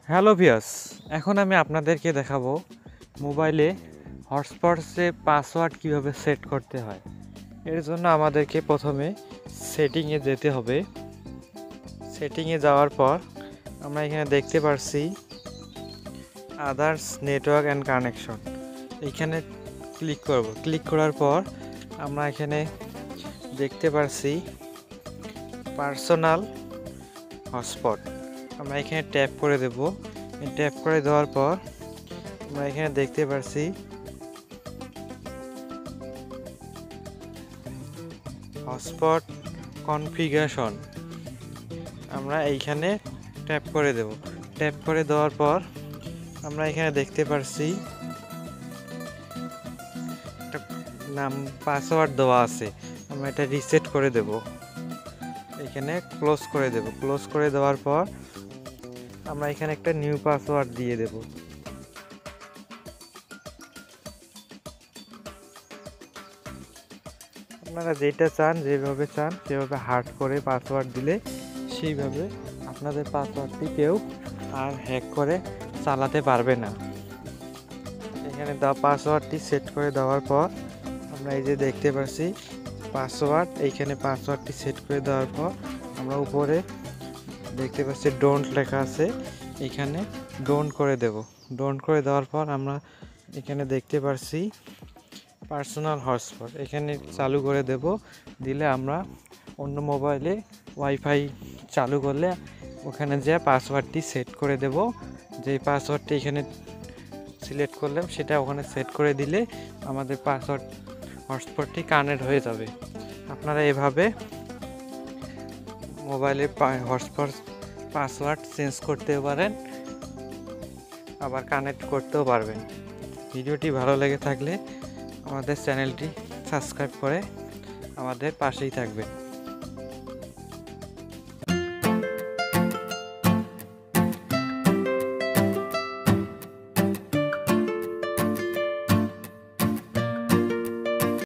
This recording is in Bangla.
হ্যালো ভিউয়ার্স, এখন আমি আপনাদেরকে দেখাবো মোবাইলে হটস্পটসে পাসওয়ার্ড কিভাবে সেট করতে হয়। এর জন্য আমাদেরকে প্রথমে সেটিংয়ে যেতে হবে। সেটিংয়ে যাওয়ার পর আমরা এখানে দেখতে পারছি আদার্স নেটওয়ার্ক অ্যান্ড কানেকশন, এইখানে ক্লিক করব। ক্লিক করার পর আমরা এখানে দেখতে পারছি পার্সোনাল হটস্পট, আমরা এখানে ট্যাপ করে দেব। ট্যাপ করে দেওয়ার পর আমরা এখানে দেখতে পারছি হটস্পট কনফিগারেশন, আমরা এইখানে ট্যাপ করে দেব। ট্যাপ করে দেওয়ার পর আমরা এখানে দেখতে পারছি একটা নাম পাসওয়ার্ড দেওয়া আছে, আমরা এটা রিসেট করে দেব। এখানে ক্লোজ করে দেব। ক্লোজ করে দেওয়ার পর আমরা এখানে একটা নিউ পাসওয়ার্ড দিয়ে দেব। আপনারা যেটা চান, যেভাবে চান সেভাবে হার্ড করে পাসওয়ার্ড দিলে সেইভাবে আপনাদের পাসওয়ার্ডটি কেউ আর হ্যাক করে চালাতে পারবে না। এখানে পাসওয়ার্ডটি সেট করে দেওয়ার পর আমরা এই যে দেখতে পাচ্ছি পাসওয়ার্ড, এইখানে পাসওয়ার্ডটি সেট করে দেওয়ার পর আমরা উপরে দেখতে পাচ্ছি ডোন্ট লেখা আছে, এখানে ডোন্ট করে দেব। ডোন্ট করে দেওয়ার পর আমরা এখানে দেখতে পাচ্ছি পার্সোনাল হটস্পট, এখানে চালু করে দেব। দিলে আমরা অন্য মোবাইলে ওয়াইফাই চালু করলে ওখানে যে পাসওয়ার্ডটি সেট করে দেব, যে পাসওয়ার্ডটি এখানে সিলেক্ট করলাম সেটা ওখানে সেট করে দিলে আমাদের পাসওয়ার্ড হটস্পটটি কানেক্ট হয়ে যাবে। আপনারা এভাবে মোবাইলের হটস্পট পাসওয়ার্ড চেঞ্জ করতে পারেন, আবার কানেক্ট করতেও পারবেন। ভিডিওটি ভালো লেগে থাকলে আমাদের চ্যানেলটি সাবস্ক্রাইব করে আমাদের পাশেই থাকবেন।